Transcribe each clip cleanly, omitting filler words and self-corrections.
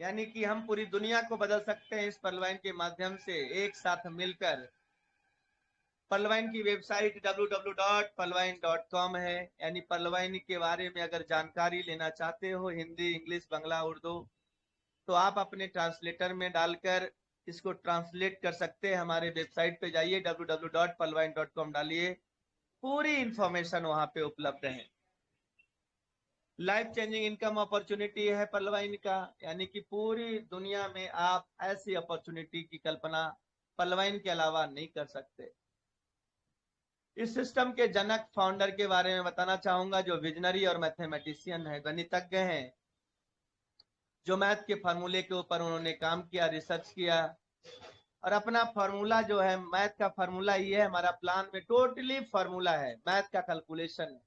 यानी कि हम पूरी दुनिया को बदल सकते हैं इस पर्लवाइन के माध्यम से एक साथ मिलकर। पर्लवाइन की वेबसाइट www.पर्लवाइन.com है। यानी पर्लवाइन के बारे में अगर जानकारी लेना चाहते हो हिंदी, इंग्लिश, बांग्ला, उर्दू, तो आप अपने ट्रांसलेटर में डालकर इसको ट्रांसलेट कर सकते हैं। हमारे वेबसाइट पे जाइए, www.पर्लवाइन.com डालिए, पूरी इंफॉर्मेशन वहां पे उपलब्ध है। लाइफ चेंजिंग इनकम अपॉर्चुनिटी है पर्लवाइन का, यानी कि पूरी दुनिया में आप ऐसी अपॉर्चुनिटी की कल्पना पर्लवाइन के अलावा नहीं कर सकते। इस सिस्टम के जनक फाउंडर के बारे में बताना चाहूंगा, जो विजनरी और मैथमेटिशियन है, गणितज्ञ हैं, जो मैथ के फार्मूले के ऊपर उन्होंने काम किया, रिसर्च किया, और अपना फार्मूला जो है, मैथ का फार्मूला ये है, हमारा प्लान में टोटली फार्मूला है, मैथ का कैलकुलेशन।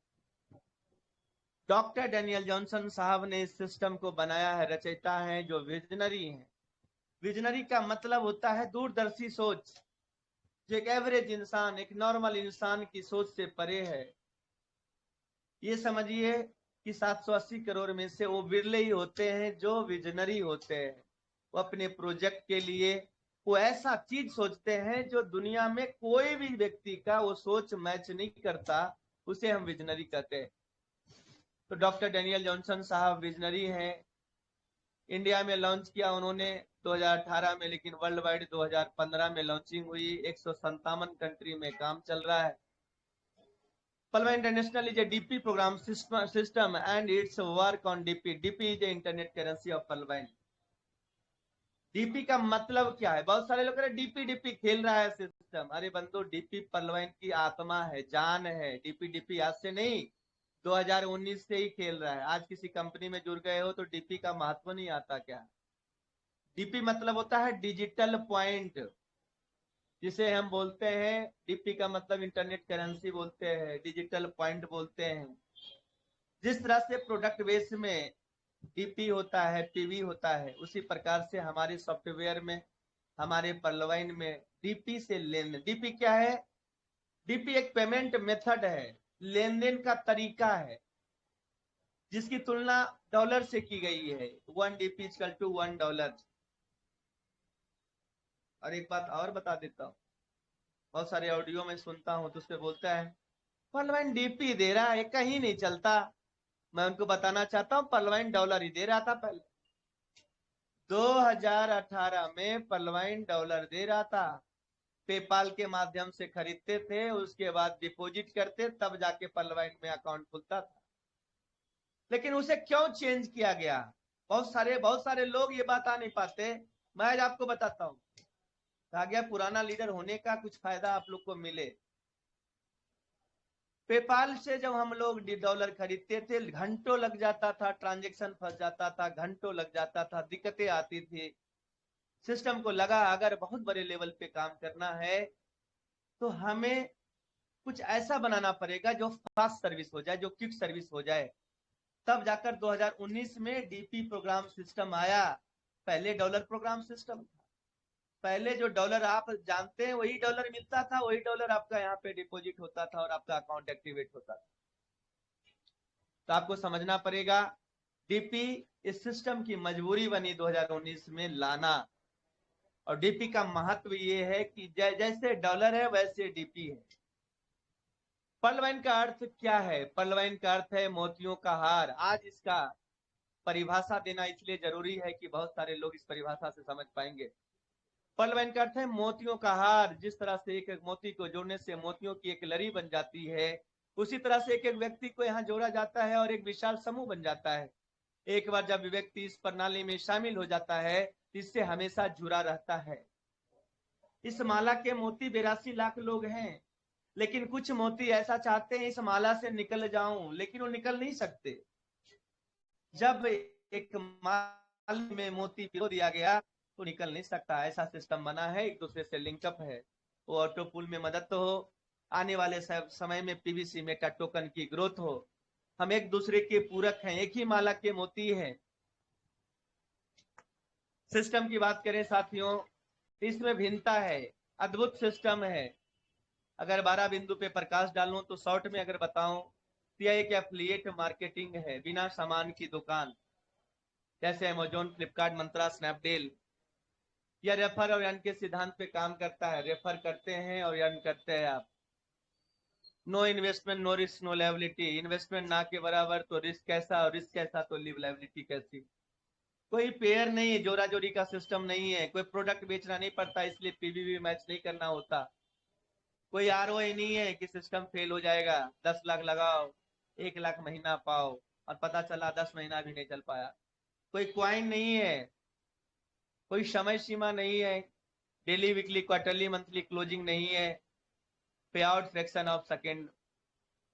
डॉक्टर डेनियल जॉनसन साहब ने इस सिस्टम को बनाया है, रचयिता है, जो विजनरी है। विजनरी का मतलब होता है दूरदर्शी सोच, जो एक एवरेज इंसान, एक नॉर्मल इंसान की सोच से परे है। ये समझिए कि 780 करोड़ में से वो बिरले ही होते हैं जो विजनरी होते हैं। वो अपने प्रोजेक्ट के लिए वो ऐसा चीज सोचते हैं जो दुनिया में कोई भी व्यक्ति का वो सोच मैच नहीं करता, उसे हम विजनरी कहते हैं। तो डॉक्टर डेनियल जॉनसन साहब विजनरी हैं। इंडिया में लॉन्च किया उन्होंने 2018 में, लेकिन वर्ल्ड वाइड 2015 में लॉन्चिंग हुई। 157 कंट्री में काम चल रहा है। Palwa International is a DP program system and its work on DP. DP is the internet currency of Palwa. DP का मतलब क्या है? बहुत सारे लोग कह रहे डीपी डीपी खेल रहा है सिस्टम। अरे बंदो, डीपी पर्लवाइन की आत्मा है, जान है। डीपी डीपी आज से नहीं, 2019 से ही खेल रहा है। आज किसी कंपनी में जुड़ गए हो तो डीपी का महत्व नहीं आता क्या? डीपी मतलब होता है डिजिटल पॉइंट, जिसे हम बोलते हैं, डीपी का मतलब इंटरनेट करेंसी बोलते हैं, डिजिटल पॉइंट बोलते हैं। जिस तरह से प्रोडक्ट बेस में डीपी होता है, पीवी होता है, उसी प्रकार से हमारे सॉफ्टवेयर में, हमारे पर्लवाइन में डीपी से लेन देन। डीपी क्या है? डीपी एक पेमेंट मेथड है, लेन देन का तरीका है, जिसकी तुलना डॉलर से की गई है। 1 डीपी इक्वल टू $1। और एक बात और बता देता हूँ, बहुत सारे ऑडियो में सुनता हूँ तो उसपे बोलता है पर्लवाइन डीपी दे रहा है, कहीं नहीं चलता। मैं उनको बताना चाहता हूँ पर्लवाइन डॉलर ही दे रहा था पहले। 2018 में पर्लवाइन डॉलर दे रहा था। पेपाल के माध्यम से खरीदते थे, उसके बाद डिपॉजिट करते, तब जाके पर्लवाइन में अकाउंट खुलता था। लेकिन उसे क्यों चेंज किया गया? बहुत सारे लोग ये बात आ नहीं पाते। मैं आज आपको बताता हूँ। कहा गया पुराना लीडर होने का कुछ फायदा आप लोग को मिले। पेपाल से जब हम लोग डॉलर खरीदते थे, घंटों लग जाता था, ट्रांजेक्शन फंस जाता था, घंटों लग जाता था, दिक्कतें आती थी। सिस्टम को लगा अगर बहुत बड़े लेवल पे काम करना है तो हमें कुछ ऐसा बनाना पड़ेगा जो फास्ट सर्विस हो जाए, जो क्विक सर्विस हो जाए। तब जाकर 2019 में डीपी प्रोग्राम सिस्टम आया। पहले डॉलर प्रोग्राम सिस्टम था। पहले जो डॉलर आप जानते हैं वही डॉलर मिलता था, वही डॉलर आपका यहाँ पे डिपॉजिट होता था और आपका अकाउंट एक्टिवेट होता था। तो आपको समझना पड़ेगा, डीपी इस सिस्टम की मजबूरी बनी 2019 में लाना। और डीपी का महत्व ये है कि जैसे डॉलर है वैसे डीपी है। पर्लवाइन का अर्थ क्या है? पर्लवाइन का अर्थ है मोतियों का हार। आज इसका परिभाषा देना इसलिए जरूरी है कि बहुत सारे लोग इस परिभाषा से समझ पाएंगे। पर्लवाइन का अर्थ है मोतियों का हार। जिस तरह से एक एक मोती को जोड़ने से मोतियों की एक लड़ी बन जाती है, उसी तरह से एक एक व्यक्ति को यहाँ जोड़ा जाता है और एक विशाल समूह बन जाता है। एक बार जब व्यक्ति इस प्रणाली में शामिल हो जाता है, इससे हमेशा जुड़ा रहता है। इस माला के मोती 82 लाख लोग हैं, लेकिन कुछ मोती ऐसा चाहते हैं इस माला से निकल जाऊं, लेकिन वो निकल नहीं सकते। जब एक माल में मोती पिरो दिया गया तो निकल नहीं सकता। ऐसा सिस्टम बना है, एक दूसरे से लिंकअप है। वो ऑटो पुल में मदद तो हो, आने वाले समय में पीवीसी मेटा टोकन की ग्रोथ हो। हम एक दूसरे के पूरक हैं, एक ही माला के मोती हैं। सिस्टम की बात करें साथियों, इसमें भिन्नता है, अद्भुत सिस्टम है। अगर 12 बिंदु पे प्रकाश डालूं तो शॉर्ट में अगर बताऊं तो यह एक एफिलिएट मार्केटिंग है, बिना सामान की दुकान। जैसे अमेजोन, फ्लिपकार्ट, मंत्रा, स्नैपडील। यह रेफर और अर्न के सिद्धांत पे काम करता है। रेफर करते हैं और अर्न करते हैं आप। No investment no risk no liability. Investment ना के बराबर तो रिस्क कैसा, और रिस्क कैसा तो लायबिलिटी कैसी। कोई पेयर नहीं है, जोरा जोरी का सिस्टम नहीं है। कोई प्रोडक्ट बेचना नहीं पड़ता, इसलिए पीवीवी मैच नहीं करना होता। कोई आरओआई नहीं है कि सिस्टम फेल हो जाएगा, 10 लाख लगाओ 1 लाख महीना पाओ, और पता चला 10 महीना भी नहीं चल पाया। कोई क्वाइन नहीं है, कोई समय सीमा नहीं है, daily weekly quarterly monthly closing नहीं है, पे आउट फ्रैक्शन ऑफ सेकेंड।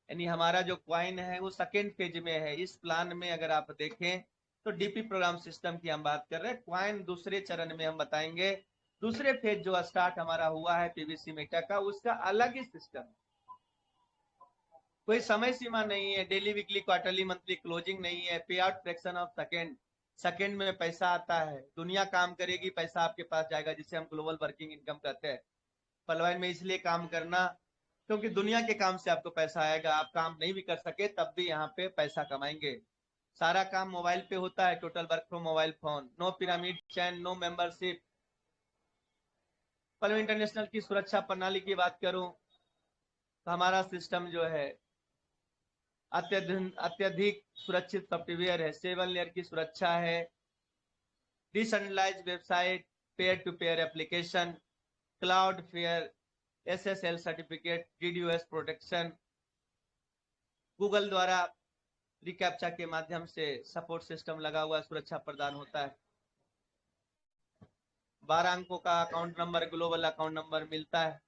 यानी हमारा जो क्वाइन है वो सेकेंड फेज में है। इस प्लान में अगर आप देखें तो डीपी प्रोग्राम सिस्टम की हम बात कर रहे हैं। क्वाइन दूसरे चरण में हम बताएंगे। दूसरे फेज जो स्टार्ट हमारा हुआ है पीवीसी मेटा का, उसका अलग ही सिस्टम। कोई समय सीमा नहीं है, daily weekly quarterly monthly closing नहीं है, पे out fraction of second. Second में पैसा आता है, दुनिया काम करेगी, पैसा आपके पास जाएगा, जिसे हम ग्लोबल वर्किंग इनकम कहते हैं। पलवाइन में इसलिए काम करना क्योंकि दुनिया के काम से आपको पैसा आएगा। आप काम नहीं भी कर सके तब भी यहाँ पे पैसा कमाएंगे। सारा काम मोबाइल पे होता है, total work from mobile phone. No pyramid chain, no membership. Pearlvine international की सुरक्षा प्रणाली की बात करूं तो हमारा सिस्टम जो है अत्यधिक सुरक्षित सॉफ्टवेयर है। 7 लेयर की सुरक्षा है। Decentralised website, peer to peer application, Cloudflare, SSL certificate, DDoS protection, Google द्वारा रिकैप्चा के माध्यम से सपोर्ट सिस्टम लगा हुआ सुरक्षा प्रदान होता है। 12 अंकों का account number, global account number मिलता है।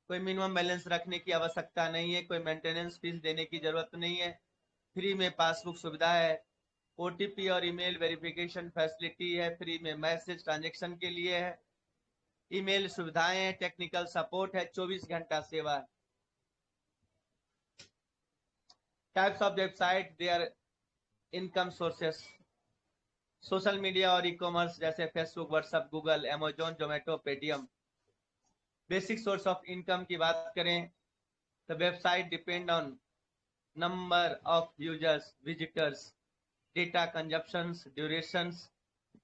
कोई मिनिमम बैलेंस रखने की आवश्यकता नहीं है, कोई मेंटेनेंस फीस देने की जरूरत नहीं है। फ्री में पासबुक सुविधा है। ओटीपी और ईमेल वेरिफिकेशन फैसिलिटी है। फ्री में मैसेज ट्रांजेक्शन के लिए है। ईमेल सुविधाएं हैं, टेक्निकल सपोर्ट है, 24 घंटा सेवा है। Types of website, there income sources, social media और ई कॉमर्स जैसे Facebook, WhatsApp, Google, Amazon, Zomato, Paytm. Basic source of income की बात करें तो website depend on number of users, visitors, data consumptions, durations,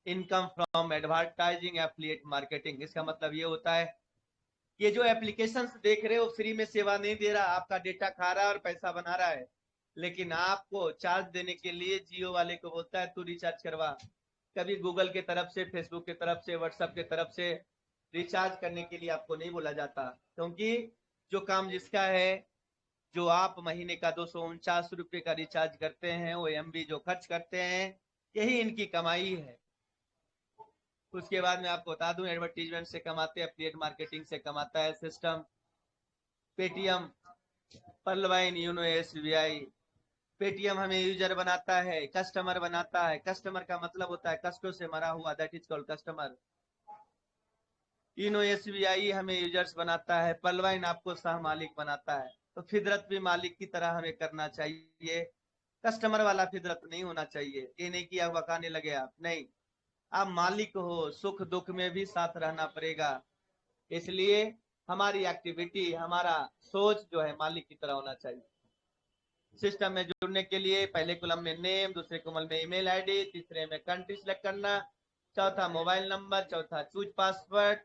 income from advertising, affiliate marketing. इसका मतलब ये होता है ये जो एप्लीकेशंस देख रहे हो फ्री में सेवा नहीं दे रहा, आपका डेटा खा रहा है और पैसा बना रहा है। लेकिन आपको चार्ज देने के लिए जियो वाले को बोलता है तू रिचार्ज करवा। कभी गूगल के तरफ से, फेसबुक के तरफ से, व्हाट्सएप के तरफ से रिचार्ज करने के लिए आपको नहीं बोला जाता, क्योंकि जो काम जिसका है, जो आप महीने का 249 रुपए का रिचार्ज करते हैं, वो एमबी जो खर्च करते हैं, यही इनकी कमाई है। उसके बाद मैं आपको बता दूं एडवर्टीजमेंट से कमाते हैं, एफिलिएट मार्केटिंग से कमाता है system. Paytm, Pearlvine, YONO, SBI. Paytm हमें यूजर बनाता है, कस्टमर बनाता है। कस्टमर का मतलब होता है कष्टों से मरा हुआ, that is called customer. YONO SBI हमें यूजर्स बनाता है। पर्लवाइन आपको सह मालिक बनाता है। तो फिदरत भी मालिक की तरह हमें करना चाहिए, कस्टमर वाला फिदरत नहीं होना चाहिए। ये नहीं कि आप बकाने लगे, आप नहीं, आप मालिक हो, सुख दुख में भी साथ रहना पड़ेगा। इसलिए हमारी एक्टिविटी, हमारा सोच जो है मालिक की तरह होना चाहिए। सिस्टम में जुड़ने के लिए पहले कॉलम में नेम, दूसरे कॉलम में ईमेल आईडी, तीसरे में कंट्री सिलेक्ट करना, चौथा मोबाइल नंबर, चौथा चूज पासवर्ड,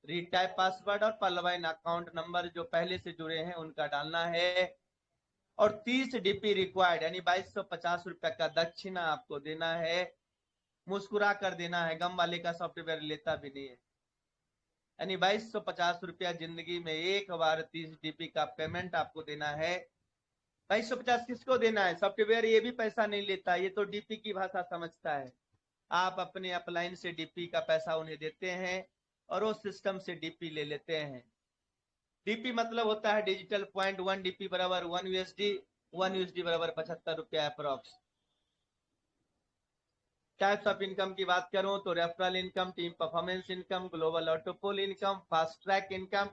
रीटाइप पासवर्ड, और पर्लवाइन अकाउंट नंबर जो पहले से जुड़े हैं उनका डालना है। और 30 डीपी रिक्वायर्ड, यानी 2250 रुपए का दक्षिणा आपको देना है। मुस्कुरा कर देना है, गम वाले का सॉफ्टवेयर लेता भी नहीं है। यानी 2250 रुपया जिंदगी में एक बार 30 डीपी का पेमेंट आपको देना है। 2250 किसको देना है? सॉफ्टवेयर ये भी पैसा नहीं लेता, ये तो डीपी की भाषा समझता है। आप अपने अपलाइन से डीपी का पैसा उन्हें देते हैं और वो सिस्टम से डीपी ले लेते हैं। डीपी मतलब होता है डिजिटल पॉइंट। 1 डीपी बराबर 1 यूएसडी, 1 यूएसडी बराबर 75 रुपया अप्रोक्स। टाइप्स ऑफ इनकम की बात करूं तो referral income, team performance income, global autopool income, fast track income,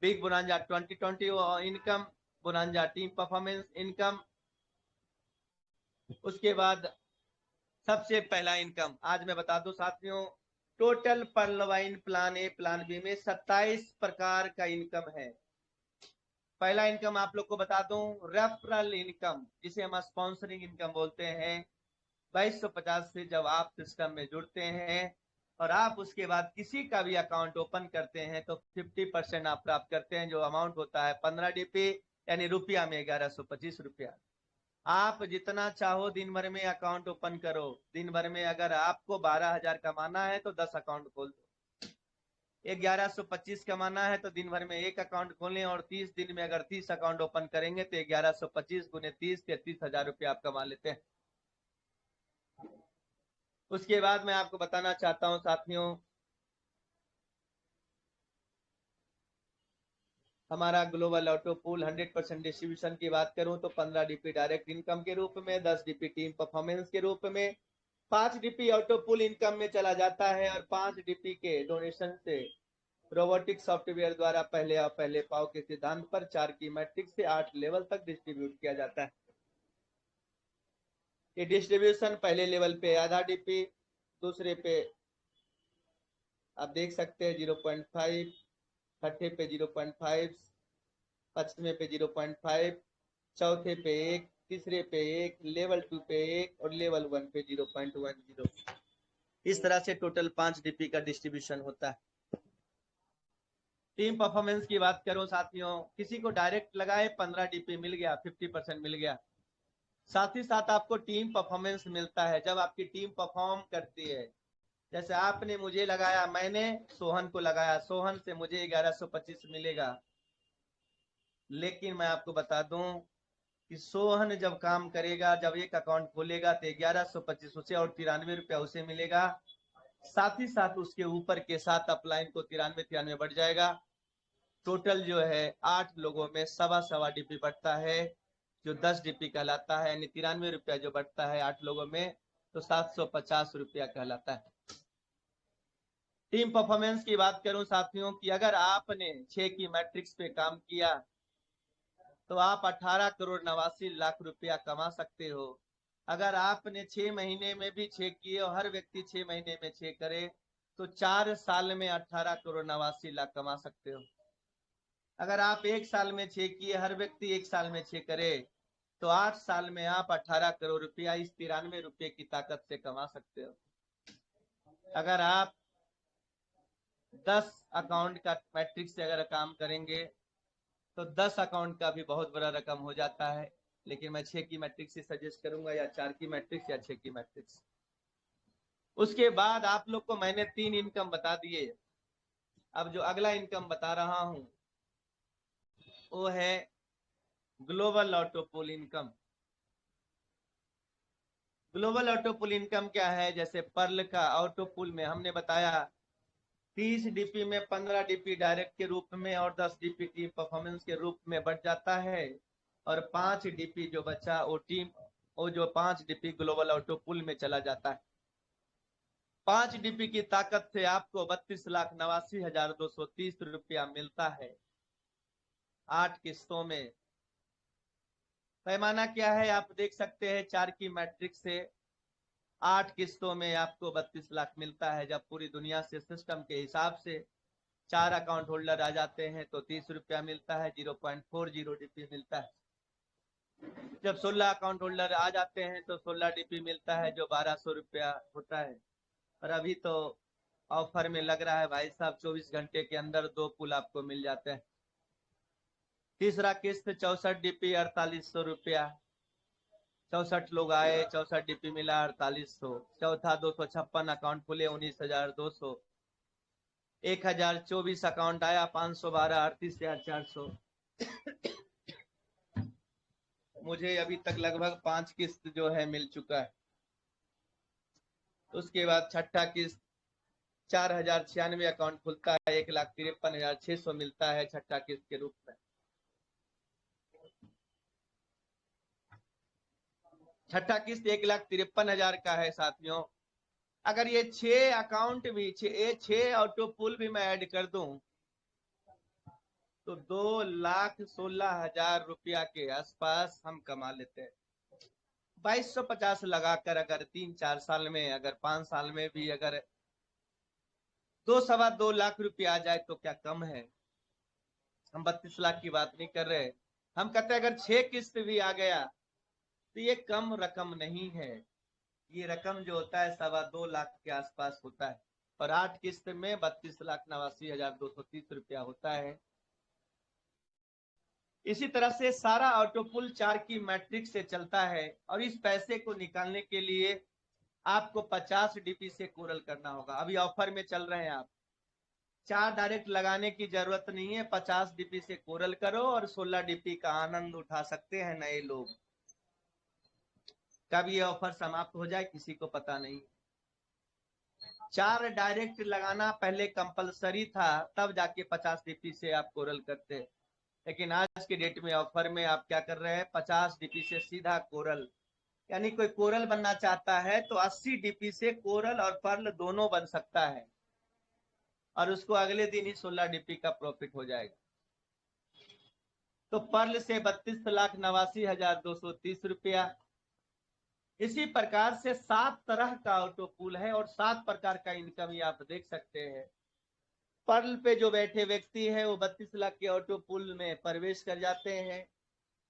big bonanza 2020 income, bonanza team performance income. उसके बाद सबसे पहला इनकम आज मैं बता दूं साथियों, total Pearlvine plan A plan B में 27 प्रकार का इनकम है। पहला इनकम आप लोग को बता दूं रेफरल इनकम, जिसे हम स्पॉन्सरिंग इनकम बोलते हैं। 2250 से जब आप सिस्टम में जुड़ते हैं और आप उसके बाद किसी का भी अकाउंट ओपन करते हैं तो 50% आप प्राप्त करते हैं, जो अमाउंट होता है 15 DP, यानी रुपया में 1125 रुपया। आप जितना चाहो दिन भर में अकाउंट ओपन करो। दिन भर में अगर आपको 12,000 कमाना है तो 10 अकाउंट खोल दो। 1125 कमाना है तो दिन भर में एक अकाउंट खोलें, और 30 दिन में अगर 30 अकाउंट ओपन करेंगे तो 1125 गुने 30, 33,000 रुपया आप कमा लेते हैं। उसके बाद मैं आपको बताना चाहता हूं साथियों, हमारा ग्लोबल ऑटो पूल 100% डिस्ट्रीब्यूशन की बात करूं तो 15 DP डायरेक्ट इनकम के रूप में, 10 DP टीम परफॉर्मेंस के रूप में, 5 DP ऑटो पूल इनकम में चला जाता है, और 5 DP के डोनेशन से रोबोटिक सॉफ्टवेयर द्वारा पहले पाव के सिद्धांत पर 4 की मैट्रिक्स से 8 लेवल तक डिस्ट्रीब्यूट किया जाता है। ये डिस्ट्रीब्यूशन पहले लेवल पे आधा DP, दूसरे पे आप देख सकते हैं 0.5, छठे पे 0.5, पांचवें पे 0.5, चौथे पे 1, तीसरे पे 1, लेवल 2 पे 1 और लेवल 1 पे 0.10। इस तरह से टोटल 5 DP का डिस्ट्रीब्यूशन होता है। टीम परफॉर्मेंस की बात करो साथियों, किसी को डायरेक्ट लगाए 15 DP मिल गया, 50% मिल गया। साथ ही साथ आपको टीम परफॉर्मेंस मिलता है जब आपकी टीम परफॉर्म करती है। जैसे आपने मुझे लगाया, मैंने सोहन को लगाया, सोहन से मुझे 1125 मिलेगा। लेकिन मैं आपको बता दूं कि सोहन जब काम करेगा, जब एक अकाउंट खोलेगा तो 1125 उसे और 93 रुपया उसे मिलेगा। साथ ही साथ उसके ऊपर के 7 अपलाइन को 93 बढ़ जाएगा। टोटल जो है 8 लोगों में सवा DP बढ़ता है, जो 10 DP कहलाता है, यानी 93 रुपया जो बढ़ता है 8 लोगों में, तो 750 रुपया कहलाता है। टीम परफॉर्मेंस की बात करूं साथियों कि अगर आपने 6 की मैट्रिक्स पे काम किया तो आप 18 करोड़ 89 लाख रुपया कमा सकते हो। अगर आपने 6 महीने में भी 6 किए और हर व्यक्ति 6 महीने में 6 करे तो 4 साल में 18 करोड़ 89 लाख कमा सकते हो। अगर आप 1 साल में 6 किए, हर व्यक्ति 1 साल में 6 करे तो 8 साल में आप 18 करोड़ रुपया इस 93 रुपये की ताकत से कमा सकते हो। अगर आप 10 अकाउंट का मैट्रिक्स से अगर काम करेंगे तो 10 अकाउंट का भी बहुत बड़ा रकम हो जाता है। लेकिन मैं 6 की मैट्रिक्स से सजेस्ट करूंगा, या 4 की मैट्रिक्स या 6 की मैट्रिक्स। उसके बाद आप लोग को मैंने 3 इनकम बता दिए। अब जो अगला इनकम बता रहा हूं वो है global auto pool income. Global auto pool income क्या है? जैसे पर्ल का ऑटो पूल में हमने बताया 30 DP में 15 DP डायरेक्ट के रूप में और 10 DP टीम परफॉर्मेंस के रूप में बढ़ जाता है, और 5 DP जो बचा वो जो 5 DP ग्लोबल ऑटो पूल में चला जाता है। 5 DP की ताकत से आपको 32,89,230 रुपया मिलता है 8 किस्तों में। पैमाना क्या है आप देख सकते हैं, 4 की मैट्रिक्स से 8 किस्तों में आपको 32 लाख मिलता है। जब पूरी दुनिया से सिस्टम के हिसाब से 4 अकाउंट होल्डर आ जाते हैं तो 30 रुपया मिलता है, 0.40 DP मिलता है। जब 16 अकाउंट होल्डर आ जाते हैं तो 16 DP मिलता है, जो 1200 रुपया होता है। और अभी तो ऑफर में लग रहा है भाई साहब, 24 घंटे के अंदर 2 पुल आपको मिल जाते हैं। तीसरा किस्त 64 DP 4800 रुपया, 64 लोग आए, 64 DP मिला 4800। चौथा 256 अकाउंट खुले 19,200। 1024 अकाउंट आया 512 38,400। मुझे अभी तक लगभग 5 किस्त जो है मिल चुका है। उसके बाद छठा किस्त 4,096 अकाउंट खुलता है, 1,53,600 मिलता है छठा किस्त के रूप में। छठा किस्त 1,53,000 का है साथियों। अगर ये 6 अकाउंट भी 6 ऑटो पुल भी मैं ऐड कर दूं तो 2,16,000 रुपया के आसपास हम कमा लेते हैं। 2250 लगाकर अगर 3-4 साल में, अगर 5 साल में भी अगर 2-2.25 लाख रुपया आ जाए तो क्या कम है? हम 32 लाख की बात नहीं कर रहे। हम कहते हैं अगर 6 किस्त भी आ गया तो ये कम रकम नहीं है। ये रकम जो होता है 2.25 लाख के आसपास होता है और 8 किस्त में 32,89,230 रुपया होता है। इसी तरह से सारा ऑटोपुल 4 की मैट्रिक्स से चलता है और इस पैसे को निकालने के लिए आपको 50 डीपी से कोरल करना होगा। अभी ऑफर में चल रहे हैं आप 4 डायरेक्ट लगाने की जरूरत नहीं है, 50 डीपी से कोरल करो और 16 डीपी का आनंद उठा सकते हैं नए लोग। कब ये ऑफर समाप्त हो जाए किसी को पता नहीं। 4 डायरेक्ट लगाना पहले कंपलसरी था, तब जाके 50 डीपी से आप कोरल करते, लेकिन आज के डेट में ऑफर में आप क्या कर रहे हैं, 50 डीपी से सीधा कोरल। यानी कोई कोरल बनना चाहता है तो 80 डीपी से कोरल और पर्ल दोनों बन सकता है और उसको अगले दिन ही 16 डीपी का प्रॉफिट हो जाएगा। तो पर्ल से 32,89,230 रुपया। इसी प्रकार से 7 तरह का ऑटोपुल है और 7 प्रकार का इनकम ये आप देख सकते हैं। पर्ल पे जो बैठे व्यक्ति है वो 32 लाख के ऑटोपुल में प्रवेश कर जाते हैं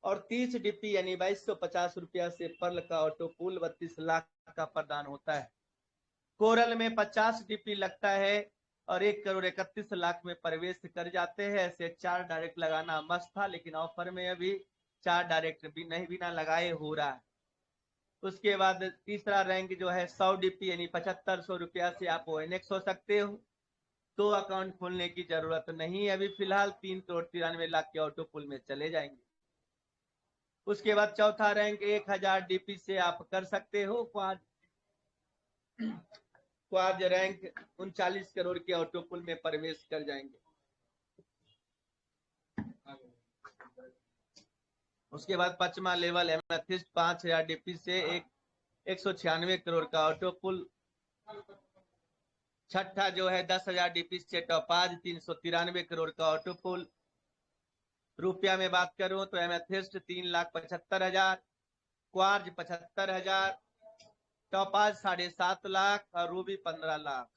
और 30 डीपी यानी 2250 रुपया से पर्ल का ऑटोपुल 32 लाख का प्रदान होता है। कोरल में 50 डीपी लगता है और 1,31,00,000 में प्रवेश कर जाते हैं। ऐसे 4 डायरेक्ट लगाना मस्त था, लेकिन ऑफर में अभी 4 डायरेक्ट भी नहीं बिना लगाए हो रहा है। उसके बाद तीसरा रैंक जो है 100 डीपी यानी 7500 रुपया से आप ONX हो सकते हो। 2 अकाउंट खोलने की जरूरत नहीं है अभी फिलहाल, 3,93,00,000 के ऑटोपुल में चले जाएंगे। उसके बाद चौथा रैंक 1000 डीपी से आप कर सकते हो क्वाज रैंक 39 करोड़ के ऑटोपुल में प्रवेश कर जाएंगे। उसके बाद 5वां लेवल एमेथिस्ट 5000 डीपी से 196 करोड़ का ऑटोपुल। छठा जो है 10,000 डीपी से टॉपाज 393 करोड़ का ऑटोपुल। रुपया में बात करूं तो एमेथिस्ट 3,75,000, क्वार्ज 75,000, टॉपाज 7.5 लाख और रूबी 15 लाख।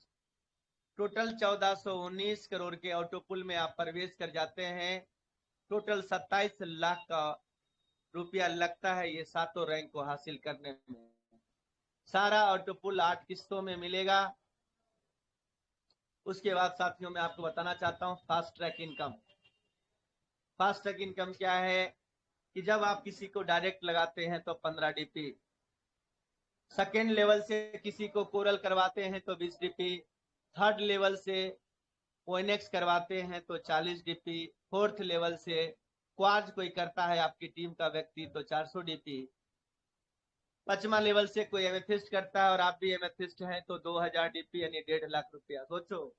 टोटल 1419 करोड़ के ऑटोपुल में आप प्रवेश कर जाते हैं। टोटल 27 लाख का रुपया लगता है ये 7 रैंक को हासिल करने में। सारा ऑटोपुल 8 किस्तों में मिलेगा। उसके बाद साथियों मैं आपको बताना चाहता हूं fast track income. Fast track income क्या है कि जब आप किसी को डायरेक्ट लगाते हैं तो 15 डीपी, सेकेंड लेवल से किसी को कोरल करवाते हैं तो 20 डीपी, थर्ड लेवल से ONX करवाते हैं तो 40 डीपी, फोर्थ लेवल से क्वाज कोई करता है आपकी टीम का व्यक्ति तो 400 डीपी, 5वां लेवल से कोई एमेथिस्ट करता है और आप भी एमेथिस्ट हैं तो 2000 डीपी यानी 1.5 लाख रुपया। सोचो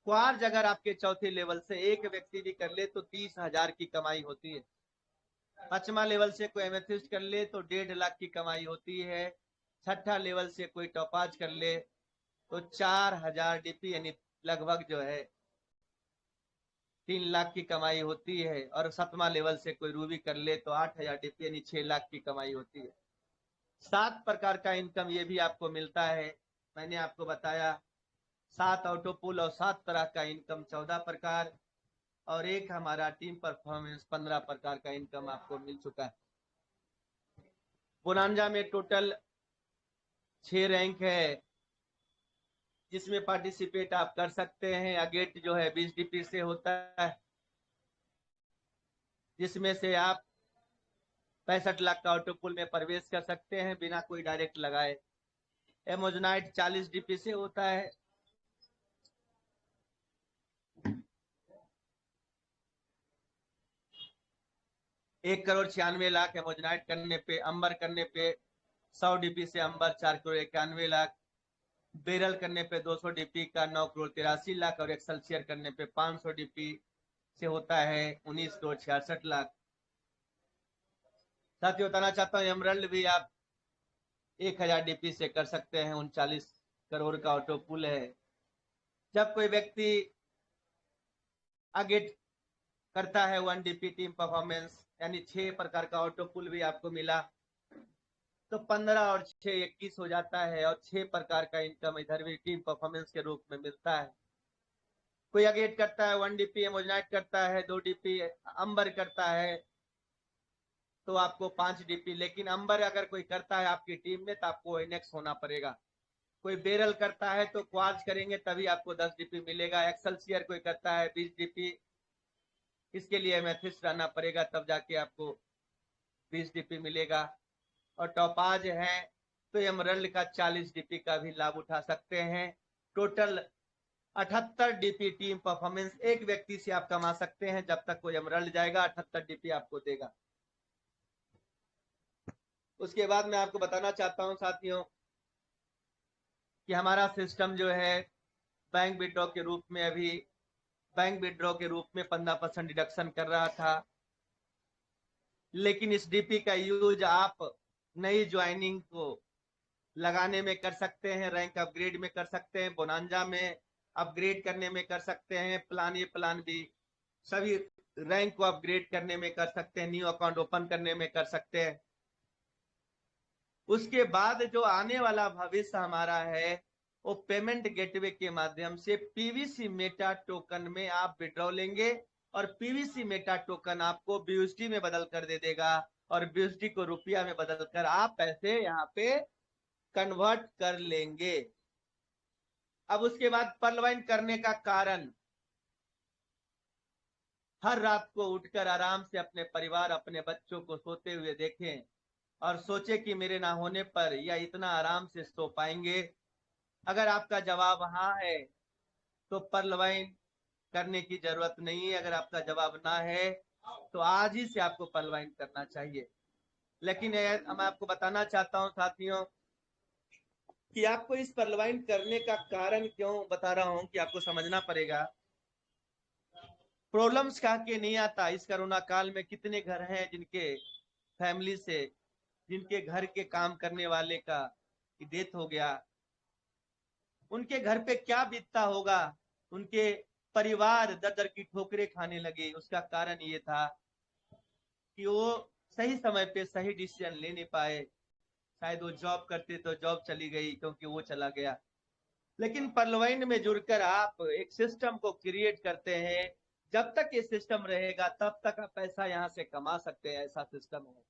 क्वार्ज अगर आपके चौथे लेवल से एक व्यक्ति भी कर ले तो 30,000 की कमाई होती है। 5वां लेवल से कोई एमेथिस्ट कर ले तो 1.5 लाख की कमाई होती है। छठा लेवल से कोई टॉपाज कर ले तो 4,000 डीपी यानी लगभग जो है 3 लाख की कमाई होती है और 7वां लेवल से कोई रूबी कर ले तो 8,000 डीपी यानी 6 लाख की कमाई होती है। 7 प्रकार का इनकम ये भी आपको मिलता है। मैंने आपको बताया 7 ऑटोपुल और 7 तरह का इनकम 14 प्रकार और एक हमारा टीम परफॉर्मेंस 15 प्रकार का इनकम आपको मिल चुका है। बोनांजा में टोटल 6 रैंक है जिसमें पार्टिसिपेट आप कर सकते हैं। अगेट जो है 20 डीपी से होता है जिसमें से आप 65 लाख का ऑटोपुल में प्रवेश कर सकते हैं बिना कोई डायरेक्ट लगाए। एमोजनाइट 40 डीपी से होता है। एक करोड़ 96 लाख एमोजनाइट करने पे, अंबर करने पे 100 डीपी से अंबर 4,91,00,000, बेरल करने पे 200 डीपी का 9,83,00,000 और एक्सलसियर करने पे 500 डीपी से होता है 19,66,00,000। साथ ही बताना चाहता हूँ एमरल्ड भी आप 1000 डीपी से कर सकते हैं। 39 करोड़ का ऑटोपुल है। जब कोई व्यक्ति आगे करता है 1 डीपी टीम परफॉर्मेंस यानी 6 प्रकार का ऑटोपुल भी आपको मिला तो 15 और 6 21 हो जाता है और 6 प्रकार का इनकम इधर भी टीम परफॉर्मेंस के रूप में मिलता है। कोई अगेट करता है 1 डीपी एमोजनाइट करता है, 2 डीपी अंबर करता है तो आपको 5 डीपी, लेकिन अंबर अगर कोई करता है आपकी टीम में तो आपको इनेक्स होना पड़ेगा। कोई बेरल करता है तो क्वार्ज करेंगे तभी आपको 10 डीपी मिलेगा। एक्सेलसियर कोई करता है 20 डीपी, इसके लिए एमेथिस्ट रहना पड़ेगा, तब जाके आपको 20 डीपी मिलेगा। और टॉपाज है तो एमरल्ड का 40 डीपी का भी लाभ उठा सकते हैं। टोटल 78 डीपी टीम परफॉर्मेंस एक व्यक्ति से आप कमा सकते हैं। जब तक कोई एमरल्ड जाएगा 78 डीपी आपको देगा। उसके बाद मैं आपको बताना चाहता हूं साथियों कि हमारा सिस्टम जो है बैंक विड्रॉ के रूप में अभी बैंक विड्रॉ के रूप में 15% डिडक्शन कर रहा था, लेकिन इस डीपी का यूज आप नई ज्वाइनिंग को लगाने में कर सकते हैं, रैंक अपग्रेड में कर सकते हैं, बोनांजा में अपग्रेड करने में कर सकते हैं, प्लान ए प्लान बी सभी रैंक को अपग्रेड करने में कर सकते हैं, न्यू अकाउंट ओपन करने में कर सकते हैं। उसके बाद जो आने वाला भविष्य हमारा है वो पेमेंट गेटवे के माध्यम से पीवीसी मेटा टोकन में आप विड्रॉ लेंगे और पीवीसी मेटा टोकन आपको बीयूएसडी में बदल कर दे देगा और बीयूएसडी को रुपया में बदल कर आप पैसे यहाँ पे कन्वर्ट कर लेंगे। अब उसके बाद पर्लवाइन करने का कारण, हर रात को उठकर आराम से अपने परिवार अपने बच्चों को सोते हुए देखें और सोचे कि मेरे ना होने पर या इतना आराम से सो पाएंगे। अगर आपका जवाब हाँ है तो पर्लवाइन करने की जरूरत नहीं है। अगर आपका जवाब ना है तो आज ही से आपको पर्लवाइन करना चाहिए। लेकिन मैं आपको बताना चाहता हूं साथियों कि आपको इस पर्लवाइन करने का कारण क्यों बता रहा हूं कि आपको समझना पड़ेगा। प्रॉब्लम्स कह के नहीं आता। इस कोरोना काल में कितने घर हैं जिनके फैमिली से, जिनके घर के काम करने वाले का डेथ हो गया, उनके घर पे क्या बीतता होगा। उनके परिवार दर दर की ठोकरें खाने लगे। उसका कारण ये था कि वो सही समय पे सही डिसीजन ले नहीं पाए। शायद वो जॉब करते तो जॉब चली गई क्योंकि वो चला गया। लेकिन पर्लवाइन में जुड़कर आप एक सिस्टम को क्रिएट करते हैं। जब तक ये सिस्टम रहेगा तब तक आप पैसा यहाँ से कमा सकते हैं, ऐसा सिस्टम है।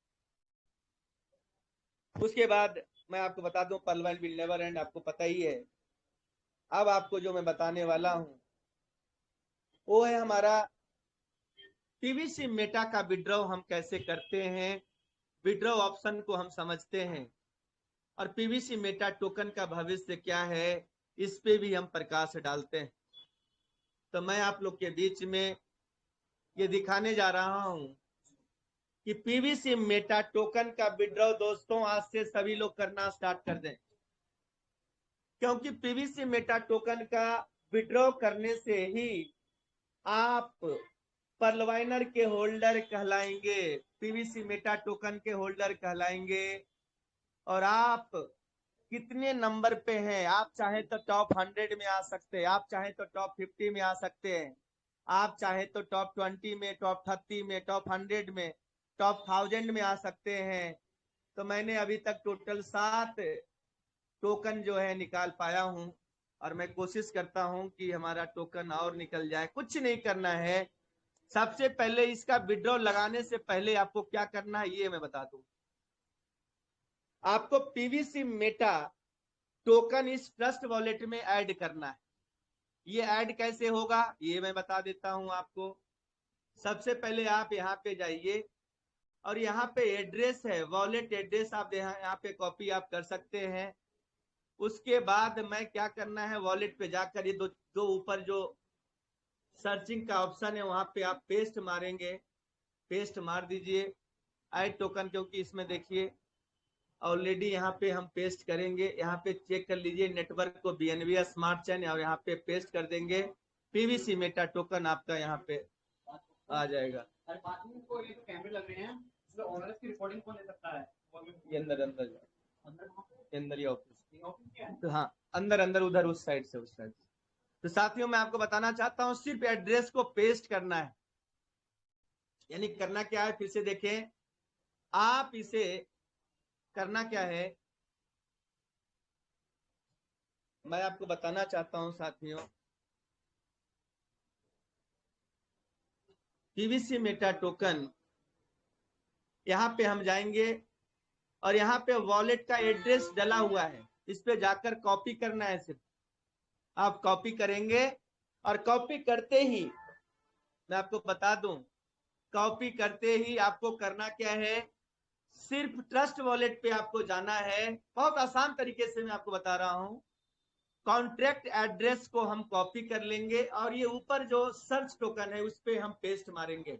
उसके बाद मैं आपको बता दूं पर्लवाइन विल नेवर एंड, आपको पता ही है। अब आपको जो मैं बताने वाला हूं वो है हमारा पीवीसी मेटा का विड्रॉ हम कैसे करते हैं। विड्रॉ ऑप्शन को हम समझते हैं और पीवीसी मेटा टोकन का भविष्य क्या है इस पे भी हम प्रकाश डालते हैं। तो मैं आप लोग के बीच में ये दिखाने जा रहा हूं कि पीवीसी मेटा टोकन का विड्रॉ दोस्तों आज से सभी लोग करना स्टार्ट कर दें, क्योंकि पीवीसी मेटा टोकन का विड्रॉ करने से ही आप पर्लवाइनर के होल्डर कहलाएंगे, पीवीसी मेटा टोकन के होल्डर कहलाएंगे। और आप कितने नंबर पे हैं, आप चाहे तो टॉप 100 में आ सकते हैं, आप चाहे तो टॉप 50 में आ सकते हैं, आप चाहे तो टॉप 20 में, टॉप 30 में, टॉप 100 में, टॉप 1000 में आ सकते हैं। तो मैंने अभी तक टोटल 7 टोकन जो है निकाल पाया हूं और मैं कोशिश करता हूं कि हमारा टोकन और निकल जाए। कुछ नहीं करना है। सबसे पहले इसका विड्रॉ लगाने से पहले आपको क्या करना है ये मैं बता दूं। आपको पीवीसी मेटा टोकन इस ट्रस्ट वॉलेट में ऐड करना है। ये ऐड कैसे होगा ये मैं बता देता हूं आपको। सबसे पहले आप यहाँ पे जाइए और यहाँ पे एड्रेस है, वॉलेट एड्रेस आप यहाँ पे कॉपी आप कर सकते हैं। उसके बाद मैं क्या करना है, वॉलेट पे जाकर ये दो ऊपर जो सर्चिंग का ऑप्शन है वहां पे आप पेस्ट मारेंगे, पेस्ट मार दीजिए ऐड टोकन, क्योंकि इसमें देखिए ऑलरेडी यहाँ पे हम पेस्ट करेंगे। यहाँ पे चेक कर लीजिए नेटवर्क को बीएनबी स्मार्ट चैन और यहाँ पे पेस्ट कर देंगे। पीवीसी मेटा टोकन आपका यहाँ पे आ जाएगा। कैमरे लग रहे हैं, ओनर्स की रिकॉर्डिंग कौन ले सकता है? ये अंदर अंदर ही ऑफिस, तो हाँ अंदर अंदर उधर उस साइड से, उस साइड से। तो साथियों मैं आपको बताना चाहता हूँ सिर्फ एड्रेस को पेस्ट करना है। यानी करना क्या है फिर से देखें, आप इसे करना क्या है मैं आपको बताना चाहता हूं साथियों। पीवीसी मेटा टोकन यहाँ पे हम जाएंगे और यहाँ पे वॉलेट का एड्रेस डला हुआ है, इस पे जाकर कॉपी करना है। सिर्फ आप कॉपी करेंगे और कॉपी करते ही मैं आपको बता दूं, कॉपी करते ही आपको करना क्या है, सिर्फ ट्रस्ट वॉलेट पे आपको जाना है। बहुत आसान तरीके से मैं आपको बता रहा हूं। कॉन्ट्रैक्ट एड्रेस को हम कॉपी कर लेंगे और ये ऊपर जो सर्च टोकन है उस पे हम पेस्ट मारेंगे।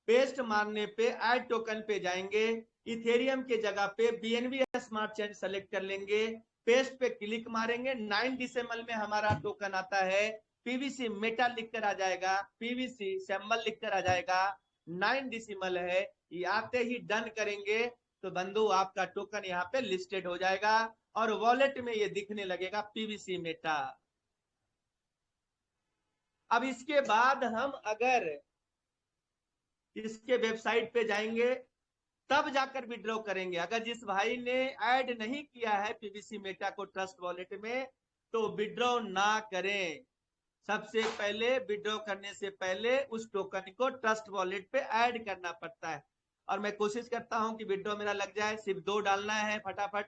पेस्ट मारने पे ऐड टोकन पे जाएंगे, इथेरियम के जगह पे बीएनबी स्मार्ट चेन सेलेक्ट कर लेंगे, पेस्ट पे क्लिक मारेंगे। 9 डेसिमल में हमारा टोकन आता है, पीवीसी मेटा लिखकर आ जाएगा, पीवीसी सिंबल लिखकर आ जाएगा, 9 डेसिमल है। ये आते ही डन करेंगे तो बंधु आपका टोकन यहाँ पे लिस्टेड हो जाएगा और वॉलेट में ये दिखने लगेगा पीवीसी मेटा। अब इसके बाद हम अगर इसके वेबसाइट पे जाएंगे तब जाकर विड्रॉ करेंगे। अगर जिस भाई ने ऐड नहीं किया है पीवीसी मेटा को ट्रस्ट वॉलेट में तो विड्रॉ ना करें। सबसे पहले विड्रॉ करने से पहले उस टोकन को ट्रस्ट वॉलेट पे ऐड करना पड़ता है और मैं कोशिश करता हूं कि विड्रॉ मेरा लग जाए। सिर्फ 2 डालना है फटाफट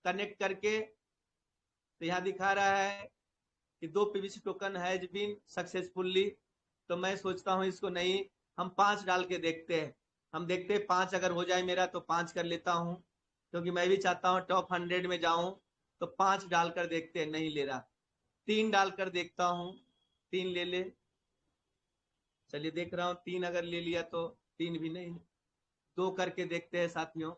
कनेक्ट करके। तो यहाँ दिखा रहा है कि 2 PVC token has been successfully. तो मैं सोचता हूँ इसको नहीं, हम 5 डाल के देखते हैं। हम देखते हैं 5 अगर हो जाए मेरा तो 5 कर लेता हूँ, क्योंकि मैं भी चाहता हूँ टॉप 100 में जाऊं। तो 5 डालकर देखते हैं, नहीं ले रहा। 3 डालकर देखता हूँ, 3 ले ले। चलिए देख रहा हूँ 3 अगर ले लिया तो 3 भी नहीं। 2 करके देखते हैं साथियों।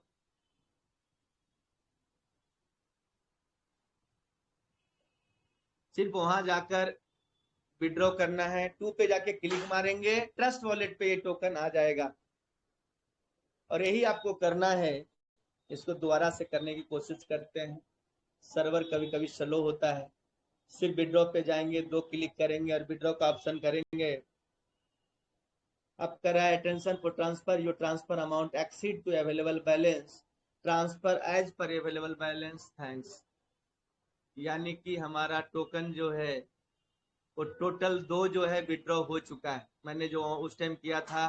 सिर्फ वहां जाकर विड्रॉ करना है, 2 पे जाके क्लिक मारेंगे, ट्रस्ट वॉलेट पे ये टोकन आ जाएगा और यही आपको करना है। इसको दोबारा से करने की कोशिश करते हैं, सर्वर कभी कभी स्लो होता है। सिर्फ विड्रॉ पे जाएंगे, 2 क्लिक करेंगे और विड्रॉ का ऑप्शन करेंगे। अब करा है attention for transfer, your transfer amount exceed to available balance, transfer as per available balance, thanks. यानी कि हमारा टोकन जो है वो टोटल 2 जो है विड्रॉ हो चुका है। मैंने जो उस टाइम किया था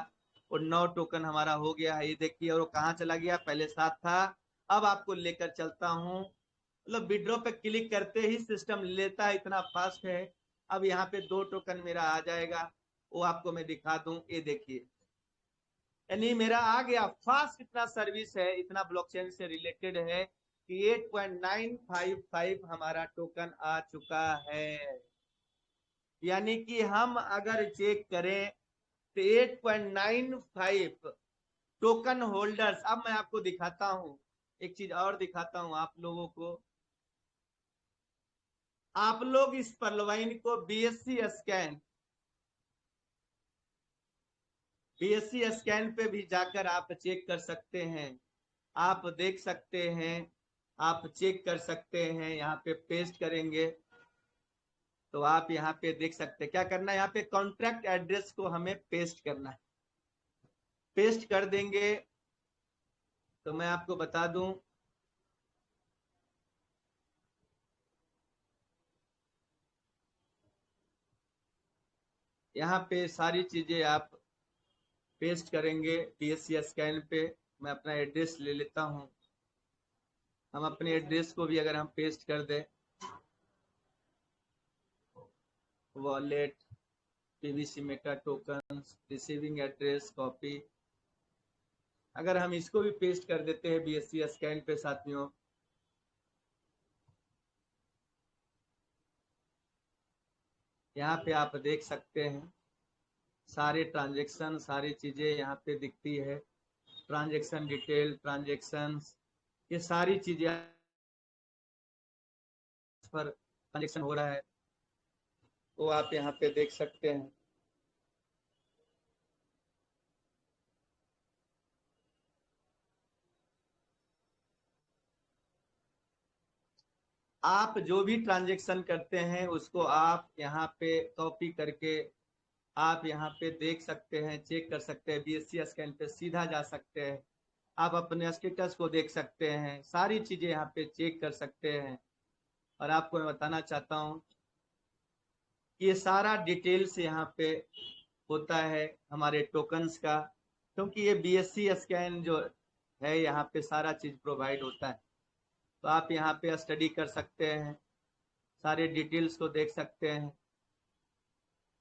वो 9 टोकन हमारा हो गया है, ये देखिए। और वो कहाँ चला गया, पहले 7 था। अब आपको लेकर चलता हूँ, मतलब विड्रॉ पे क्लिक करते ही सिस्टम लेता है, इतना फास्ट है। अब यहाँ पे 2 टोकन मेरा आ जाएगा, वो आपको मैं दिखा दूं। ये देखिए, यानी मेरा आ गया फास्ट। इतना सर्विस है, इतना ब्लॉकचेन से रिलेटेड है कि 8.955 हमारा टोकन आ चुका है। यानी कि हम अगर चेक करें तो 8.95 टोकन होल्डर्स। अब मैं आपको दिखाता हूं, एक चीज और दिखाता हूं आप लोगों को। आप लोग इस पर्लवाइन को बीएससी स्कैन पे भी जाकर आप चेक कर सकते हैं। आप देख सकते हैं, आप चेक कर सकते हैं। यहाँ पे पेस्ट करेंगे तो आप यहाँ पे देख सकते हैं क्या करना है। यहाँ पे कॉन्ट्रैक्ट एड्रेस को हमें पेस्ट करना है। पेस्ट कर देंगे तो मैं आपको बता दूं, यहाँ पे सारी चीजें आप पेस्ट करेंगे बीएससी स्कैन पे। मैं अपना एड्रेस ले लेता हूँ। हम अपने एड्रेस को भी अगर हम पेस्ट कर दें, wallet, PVC Meta token, receiving address copy, अगर हम इसको भी पेस्ट कर देते हैं बीएससी स्कैन पे साथियों, यहाँ पे आप देख सकते हैं सारे ट्रांजेक्शन, सारी चीजें यहाँ पे दिखती है। ट्रांजेक्शन डिटेल, ट्रांजेक्शन, ये सारी चीजें पर ट्रांजेक्शन हो रहा है वो आप यहाँ पे देख सकते हैं। आप जो भी ट्रांजेक्शन करते हैं उसको आप यहाँ पे कॉपी करके आप यहाँ पे देख सकते हैं, चेक कर सकते हैं। बीएससी स्कैन पे सीधा जा सकते हैं, आप अपने स्टेटस को देख सकते हैं, सारी चीजें यहाँ पे चेक कर सकते हैं। और आपको मैं बताना चाहता हूँ ये सारा डिटेल्स यहाँ पे होता है हमारे टोकन्स का, क्योंकि ये बीएससी स्कैन जो है, यहाँ पे सारा चीज प्रोवाइड होता है। तो आप यहाँ पे स्टडी कर सकते हैं, सारे डिटेल्स को देख सकते हैं,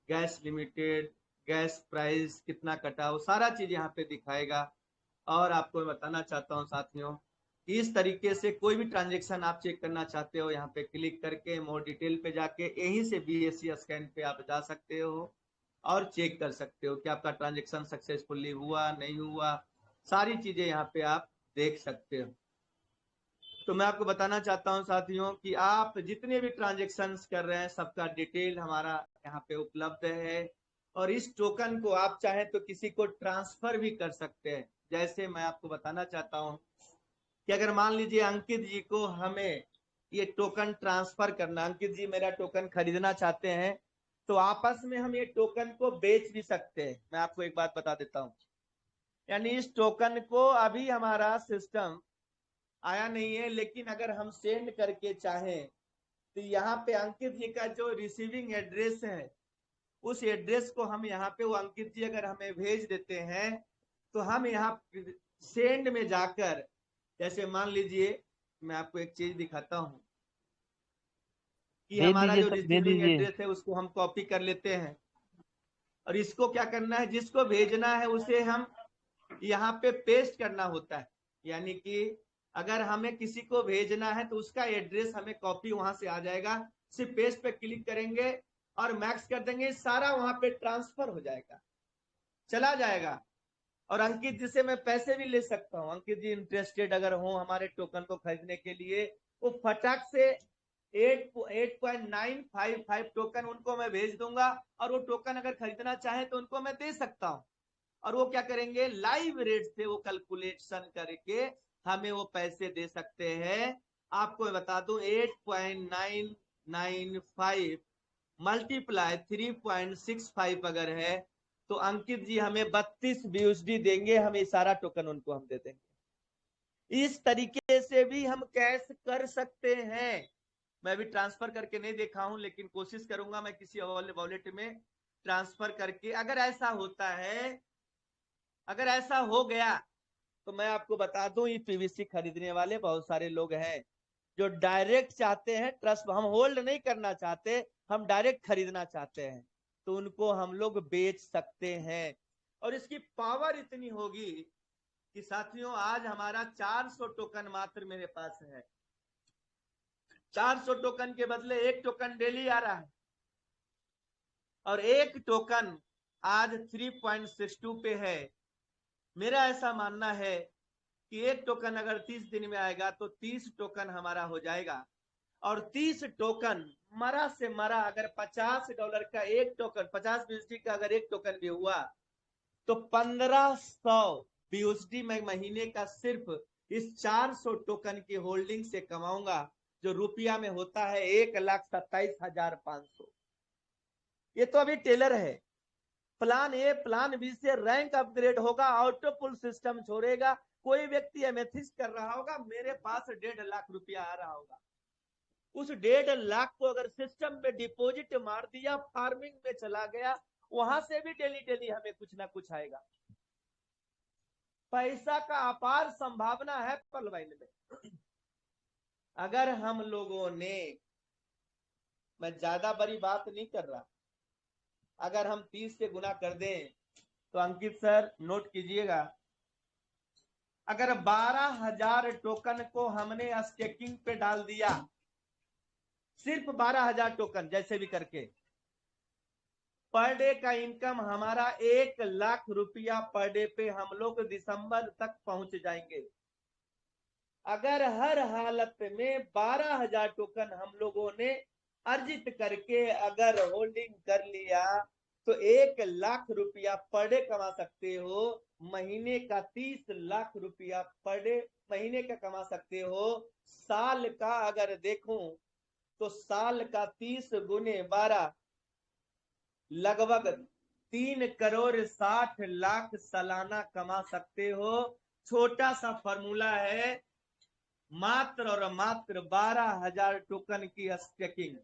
गैस लिमिटेड, गैस प्राइस कितना कटा, वो सारा चीज यहाँ पे दिखाएगा। और आपको मैं बताना चाहता हूँ साथियों, इस तरीके से कोई भी ट्रांजेक्शन आप चेक करना चाहते हो, यहाँ पे क्लिक करके मोर डिटेल पे जाके यहीं से BSE स्कैन पे आप जा सकते हो और चेक कर सकते हो कि आपका ट्रांजेक्शन सक्सेसफुली हुआ नहीं हुआ, सारी चीजें यहाँ पे आप देख सकते हो। तो मैं आपको बताना चाहता हूं साथियों कि आप जितने भी ट्रांजेक्शन्स कर रहे हैं सबका डिटेल हमारा यहाँ पे उपलब्ध है। और इस टोकन को आप चाहे तो किसी को ट्रांसफर भी कर सकते हैं। जैसे मैं आपको बताना चाहता हूं कि अगर मान लीजिए अंकित जी को हमें ये टोकन ट्रांसफर करना, अंकित जी मेरा टोकन खरीदना चाहते हैं, तो आपस में हम ये टोकन को बेच भी सकते हैं। मैं आपको एक बात बता देता हूँ, यानी इस टोकन को अभी हमारा सिस्टम आया नहीं है, लेकिन अगर हम सेंड करके चाहें तो यहाँ पे अंकित जी का जो रिसीविंग एड्रेस है, उस एड्रेस को हम यहाँ पे, वो अंकित जी अगर हमें भेज देते हैं तो हम यहाँ सेंड में जाकर, जैसे मान लीजिए मैं आपको एक चीज दिखाता हूँ कि दे हमारा दीजिए जो सर, दे रिसीविंग दीजिए। एड्रेस है उसको हम कॉपी कर लेते हैं, और इसको क्या करना है, जिसको भेजना है उसे हम यहाँ पे पेस्ट करना होता है। यानी कि अगर हमें किसी को भेजना है तो उसका एड्रेस हमें कॉपी वहां से आ जाएगा, सिर्फ पेस्ट पे क्लिक करेंगे और मैक्स कर देंगे, सारा वहां पे ट्रांसफर हो जाएगा, चला जाएगा। और अंकित जी से मैं पैसे भी ले सकता हूँ, अंकित जी इंटरेस्टेड अगर हो हमारे टोकन को खरीदने के लिए, वो फटाक से 8.955 टोकन उनको मैं भेज दूंगा, और वो टोकन अगर खरीदना चाहे तो उनको मैं दे सकता हूँ। और वो क्या करेंगे, लाइव रेट से वो कैलकुलेशन करके हमें वो पैसे दे सकते हैं। आपको मैं बता दूं 8.995 मल्टीप्लाई 3.65 अगर है तो अंकित जी हमें 32 BUSD देंगे, हमें सारा टोकन उनको हम दे देंगे। इस तरीके से भी हम कैश कर सकते हैं। मैं भी ट्रांसफर करके नहीं देखा हूं, लेकिन कोशिश करूंगा मैं किसी वॉलेट में ट्रांसफर करके। अगर ऐसा होता है, अगर ऐसा हो गया तो मैं आपको बता दूं, ये PVC खरीदने वाले बहुत सारे लोग हैं जो डायरेक्ट चाहते हैं, ट्रस्ट हम होल्ड नहीं करना चाहते, हम डायरेक्ट खरीदना चाहते हैं, तो उनको हम लोग बेच सकते हैं। और इसकी पावर इतनी होगी कि साथियों आज हमारा 400 टोकन मात्र मेरे पास है। 400 टोकन के बदले एक टोकन डेली आ रहा है, और एक टोकन आज 3.62 पे है। मेरा ऐसा मानना है कि एक टोकन अगर 30 दिन में आएगा तो 30 टोकन हमारा हो जाएगा, और 30 टोकन मरा से मरा, अगर $50 का एक टोकन, 50 BUSD का अगर एक टोकन भी हुआ तो 1500 BUSD मैं महीने का सिर्फ इस 400 टोकन की होल्डिंग से कमाऊंगा, जो रुपया में होता है 1,27,500। ये तो अभी टेलर है। प्लान ए प्लान बी से रैंक अपग्रेड होगा, ऑटो पुल सिस्टम छोड़ेगा, कोई व्यक्ति एमेथिस्ट कर रहा होगा, मेरे पास 1.5 लाख रुपया आ रहा होगा, उस 1.5 लाख को अगर सिस्टम में डिपॉजिट मार दिया, फार्मिंग में चला गया, वहां से भी डेली डेली हमें कुछ ना कुछ आएगा। पैसा का अपार संभावना है पलवाइन में। अगर हम लोगों ने, मैं ज्यादा बड़ी बात नहीं कर रहा, अगर हम 30 से गुना कर दें तो अंकित सर नोट कीजिएगा, अगर 12,000 टोकन को हमने स्टेकिंग पे डाल दिया, सिर्फ 12,000 टोकन जैसे भी करके, पर डे का इनकम हमारा 1 लाख रुपया पर डे पे हम लोग दिसंबर तक पहुंच जाएंगे। अगर हर हालत में 12,000 टोकन हम लोगों ने अर्जित करके अगर होल्डिंग कर लिया तो 1 लाख रुपया पर डे कमा सकते हो। महीने का 30 लाख रुपया पर डे महीने का कमा सकते हो। साल का अगर देखूं तो साल का 30 गुने 12 लगभग 3,60,00,000 सालाना कमा सकते हो। छोटा सा फॉर्मूला है, मात्र और मात्र 12,000 टोकन की स्टेकिंग,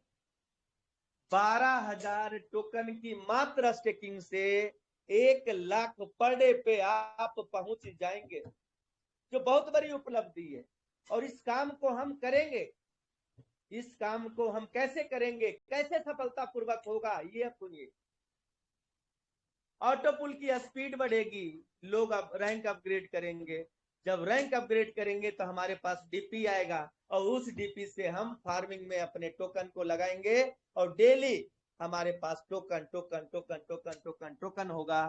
12,000 टोकन की मात्र स्टेकिंग से 1 लाख पर डे पे आप पहुंच जाएंगे। जो बहुत बड़ी उपलब्धि है। और इस काम को हम करेंगे, इस काम को हम कैसे करेंगे, कैसे सफलतापूर्वक होगा, ये अब सुनिए। ऑटो पुल की स्पीड बढ़ेगी, लोग अब रैंक अपग्रेड करेंगे। जब रैंक अपग्रेड करेंगे तो हमारे पास डीपी आएगा, और उस डीपी से हम फार्मिंग में अपने टोकन को लगाएंगे, और डेली हमारे पास token token token token token token होगा।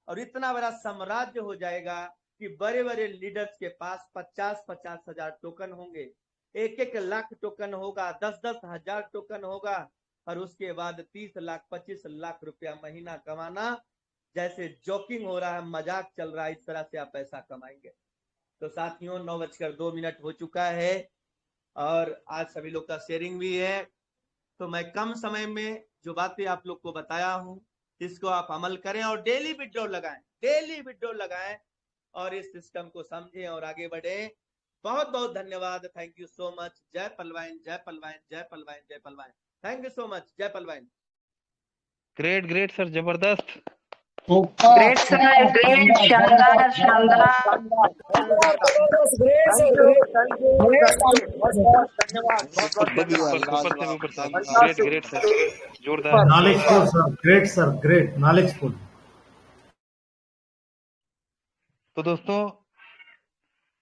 और इतना बड़ा साम्राज्य हो जाएगा कि बड़े बड़े लीडर्स के पास 50-50 हजार टोकन होंगे, 1-1 लाख टोकन होगा, 10-10 हजार टोकन होगा। और उसके बाद 30 लाख 25 लाख रुपया महीना कमाना, जैसे जोकिंग हो रहा है, मजाक चल रहा है, इस तरह से आप पैसा कमाएंगे। तो साथियों 9:02 हो चुका है, और आज सभी लोग का शेयरिंग भी है। तो मैं कम समय में जो बातें आप लोग को बताया हूं, इसको आप अमल करें और डेली विड्रॉ लगाएं, डेली विड्रॉ लगाएं, और इस सिस्टम को समझें और आगे बढ़े। बहुत बहुत धन्यवाद, थैंक यू सो मच। जय पलवाइन, जय पलवाइन, जय पलवाइन, जय पलवाइन। थैंक यू सो मच, जय पलवाइन। ग्रेट ग्रेट सर, जबरदस्त। ग्रेट सर, ग्रेट, शानदार शानदार। सुपर से ऊपर सर, ग्रेट ग्रेट सर, जोरदार। knowledgeful sir, great sir, great, knowledgeful। तो दोस्तों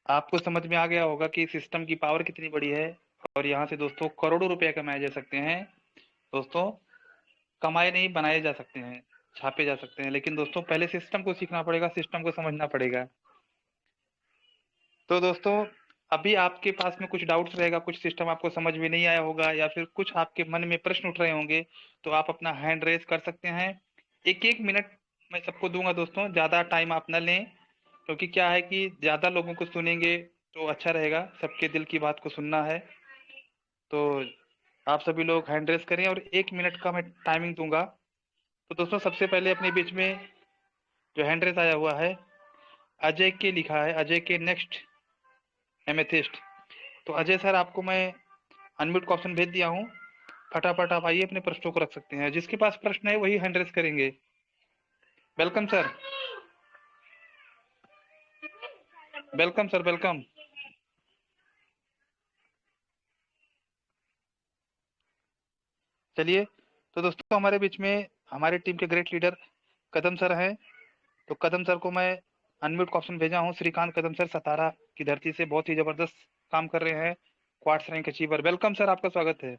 आपको समझ में आ गया होगा कि सिस्टम की पावर कितनी बड़ी है, और यहाँ से दोस्तों करोड़ों रुपए कमाए जा सकते हैं। दोस्तों कमाए नहीं, बनाए जा सकते हैं, छापे जा सकते हैं, लेकिन दोस्तों पहले सिस्टम को सीखना पड़ेगा, सिस्टम को समझना पड़ेगा। तो दोस्तों अभी आपके पास में कुछ डाउट्स रहेगा, कुछ सिस्टम आपको समझ में नहीं आया होगा, या फिर कुछ आपके मन में प्रश्न उठ रहे होंगे, तो आप अपना हैंड रेज कर सकते हैं। 1-1 मिनट मैं सबको दूंगा दोस्तों, ज्यादा टाइम आप न लें, क्योंकि क्या है कि ज्यादा लोगों को सुनेंगे तो अच्छा रहेगा, सबके दिल की बात को सुनना है। तो आप सभी लोग हैंड रेज करें, और 1 मिनट का मैं टाइमिंग दूंगा। तो दोस्तों सबसे पहले अपने बीच में जो हैंड रेज आया हुआ है, अजय के लिखा है, अजय के नेक्स्ट एमेथिस्ट। तो अजय सर आपको मैं अनम्यूट का ऑप्शन भेज दिया हूँ, फटाफट आप आइए, अपने प्रश्नों को रख सकते हैं। जिसके पास प्रश्न है वही हैंड रेज करेंगे। Welcome sir, welcome sir, welcome. चलिए, तो दोस्तों हमारे बीच में हमारे टीम के ग्रेट लीडर कदम सर हैं। तो कदम सर को मैं अनम्यूट का ऑप्शन भेजा हूँ। श्रीकांत कदम सर सतारा की धरती से बहुत ही जबरदस्त काम कर रहे हैं, quartz rank achiever. Welcome sir, आपका स्वागत है।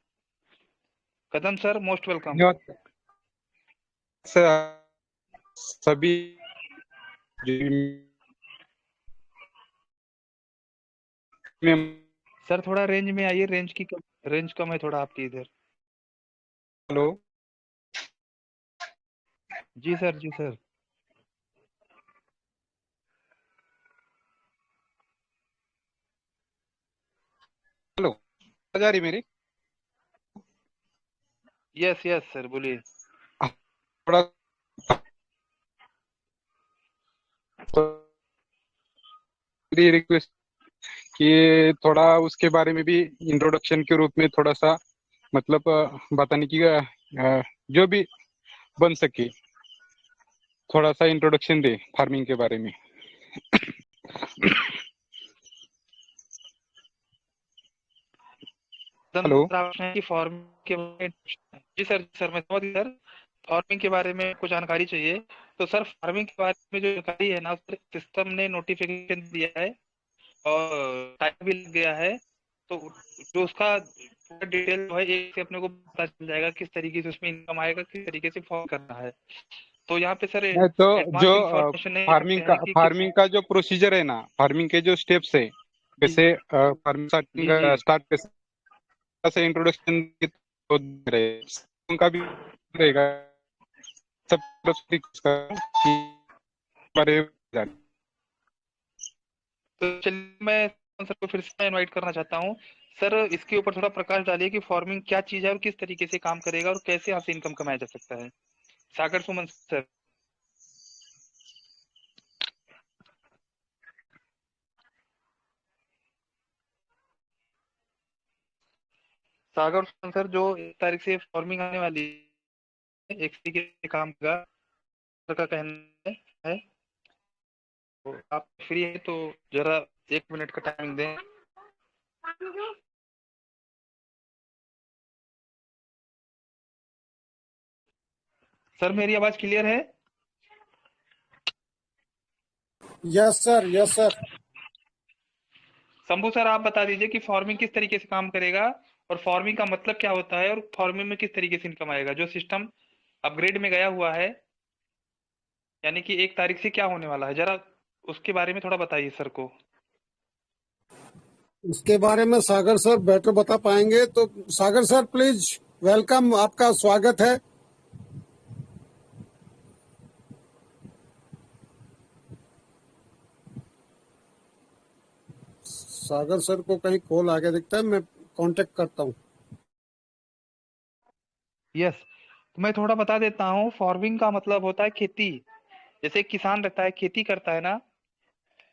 कदम सर मोस्ट वेलकम। सभी सर थोड़ा रेंज में आइए, रेंज कम है थोड़ा आपकी इधर। हेलो जी सर, जी सर। हेलो, आ रही मेरी? यस यस सर, बोलिए। थोड़ा रिक्वेस्ट कि थोड़ा उसके बारे में भी इंट्रोडक्शन के रूप में थोड़ा सा मतलब बताने की जो भी बन सके, थोड़ा सा इंट्रोडक्शन दे फार्मिंग के बारे में। हेलो फार्मिंग के बारे में, जी सर, सर मैं समझ गया सर। फार्मिंग के बारे में कुछ जानकारी चाहिए, तो सर फार्मिंग के बारे में जो जानकारी है ना, सिस्टम ने नोटिफिकेशन दिया है और टाइम भी लग गया है। तो जो उसका पूरा डिटेल जो है एक से अपने को पता चल जाएगा, किस तरीके से उसमें इनकम आएगा, किस तरीके से फॉर्म करना है। तो यहाँ पे सर तो जो इन्फॉर्मेशन नहीं फार्मिंग का जो प्रोसीजर है ना, फार्मिंग के जो स्टेप्स है, जैसे फार्मिंग स्टार्ट कैसे इंट्रोडक्शन उनका भी रहेगा सब बारे में। तो चलिए मैं सर को फिर से इनवाइट करना चाहता हूँ। सर इसके ऊपर थोड़ा प्रकाश डालिए कि फार्मिंग क्या चीज है और किस तरीके से काम करेगा और कैसे यहाँ से इनकम कमाया जा सकता है। सागर सुमन सर। सागर सुमन सर, जो 1 तारीख से फार्मिंग आने वाली है, एक तरीके से काम का कहना है। तो आप फ्री है तो जरा 1 मिनट का टाइमिंग दें। सर मेरी आवाज क्लियर है? Yes sir, yes sir. Shambhu sir आप बता दीजिए कि फार्मिंग किस तरीके से काम करेगा और फार्मिंग का मतलब क्या होता है और फार्मिंग में किस तरीके से इनकम आएगा। जो सिस्टम अपग्रेड में गया हुआ है, यानी कि 1 तारीख से क्या होने वाला है, जरा उसके बारे में थोड़ा बताइए सर को। इसके बारे में सागर सर बेटर बता पाएंगे। तो सागर सर प्लीज, वेलकम, आपका स्वागत है। सागर सर को कहीं कॉल आगे दिखता है, मैं कांटेक्ट करता हूँ। यस, तो मैं थोड़ा बता देता हूँ। फार्मिंग का मतलब होता है खेती। जैसे एक किसान रहता है, खेती करता है ना,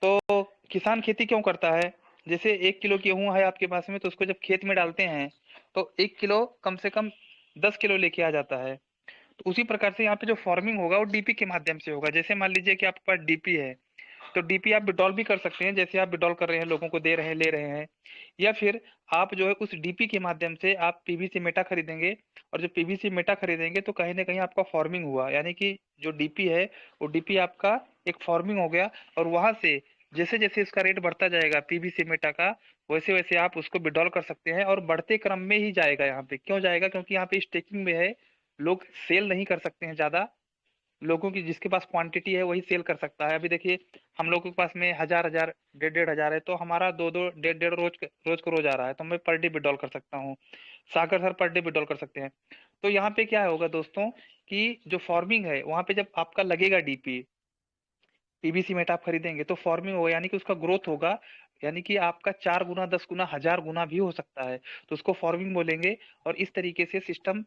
तो किसान खेती क्यों करता है? जैसे 1 किलो गेहूं है आपके पास में, तो उसको जब खेत में डालते हैं तो 1 किलो कम से कम 10 किलो लेके आ जाता है। तो उसी प्रकार से यहाँ पे जो फार्मिंग होगा वो डीपी के माध्यम से होगा। जैसे मान लीजिए कि आपके पास डीपी है, तो डीपी आप विड्रॉल भी कर सकते हैं, जैसे आप विड्रॉल कर रहे हैं, लोगों को दे रहे हैं, ले रहे हैं। या फिर आप जो है उस डीपी के माध्यम से आप पीवीसी मेटा खरीदेंगे, और जब पीवीसी मेटा खरीदेंगे तो कहीं ना कहीं आपका फार्मिंग हुआ, यानी कि जो डीपी है वो डीपी आपका एक फार्मिंग हो गया। और वहां से जैसे जैसे इसका रेट बढ़ता जाएगा पीवीसी मेटा का, वैसे वैसे आप उसको विड्रॉल कर सकते हैं, और बढ़ते क्रम में ही जाएगा। यहाँ पे क्यों जाएगा? क्योंकि यहाँ पे स्टेकिंग में है, लोग सेल नहीं कर सकते हैं ज्यादा। लोगों की जिसके पास क्वांटिटी है वही सेल कर सकता है। अभी देखिए हम लोगों के पास में 1000 1000 1.5 हजार है, तो हमारा 2 2 1.5 1.5 रोज को रोज आ रहा है, तो मैं पर डे विड्रॉल कर सकता हूँ। सागर सर पर डे विड्रॉल कर सकते हैं। तो यहाँ पे क्या होगा दोस्तों, कि जो फार्मिंग है वहां पे जब आपका लगेगा डीपी, पीवीसी मेट आप खरीदेंगे तो फार्मिंग होगा, यानी कि उसका ग्रोथ होगा, यानी कि आपका 4 गुना 10 गुना 1000 गुना भी हो सकता है, तो उसको फार्मिंग बोलेंगे। और इस तरीके से सिस्टम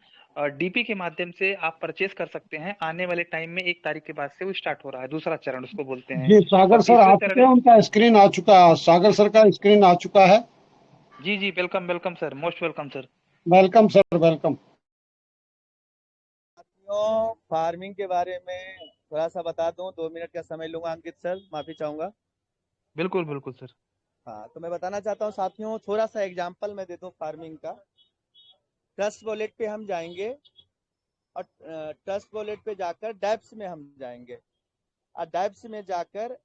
डीपी के माध्यम से आप परचेस कर सकते हैं। आने वाले टाइम में 1 तारीख के बाद से वो स्टार्ट हो रहा है, दूसरा चरण उसको बोलते हैं। जी सागर और सर आ तीसरे चुके चरण, हैं, उनका स्क्रीन आ चुका है, सागर सर का स्क्रीन आ चुका है। जी जी welcome welcome sir, most welcome sir. Welcome sir, welcome. साथियों फार्मिंग के बारे में थोड़ा सा बता दूं, 2 मिनट का समय लूंगा अंकित सर, माफी चाहूंगा। बिल्कुल बिल्कुल सर। हाँ, तो मैं बताना चाहता हूँ साथियों, थोड़ा सा एग्जांपल मैं दे दूं फार्मिंग का। ट्रस्ट वॉलेट पे हम जाएंगे और ट्रस्ट वॉलेट पे जाकर डैप्स में हम जाएंगे, और डैप्स में जाकर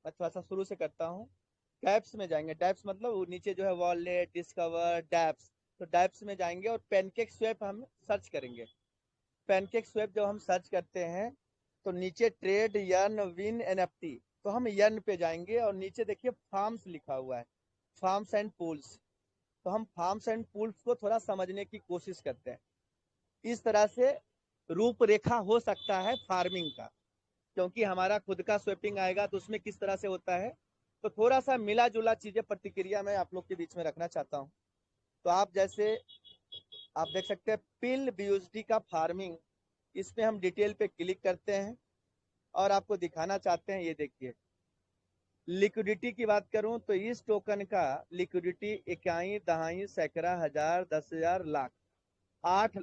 मैं थोड़ा सा शुरू से करता हूँ। डैप्स में जाएंगे, डैप्स मतलब वो नीचे जो है वॉलेट डिस्कवर डैप्स, तो डैप्स में जाएंगे और पैनकेक स्वैप हम सर्च करेंगे। पैनकेक स्वैप जब हम सर्च करते हैं तो नीचे ट्रेड यर्न विन एनएफटी, तो हम यर्न पे जाएंगे और नीचे देखिए फार्म्स लिखा हुआ है, फार्म्स एंड पूल्स। तो हम फार्म्स एंड पूल्स को थोड़ा समझने की कोशिश करते हैं। इस तरह से रूपरेखा हो सकता है फार्मिंग का, क्योंकि हमारा खुद का स्वेपिंग आएगा तो उसमें किस तरह से होता है, तो थोड़ा सा मिला जुला चीजें प्रतिक्रिया मैं आप लोग के बीच में रखना चाहता हूँ। तो आप जैसे आप देख सकते हैं पिल बीयूएसडी का फार्मिंग, इसमें हम डिटेल पे क्लिक करते हैं और आपको दिखाना चाहते हैं। ये देखिए लिक्विडिटी की बात करूं तो इस टोकन का लिक्विडिटी इकाई दहाई सैकड़ा हजार 10,000 लाख 8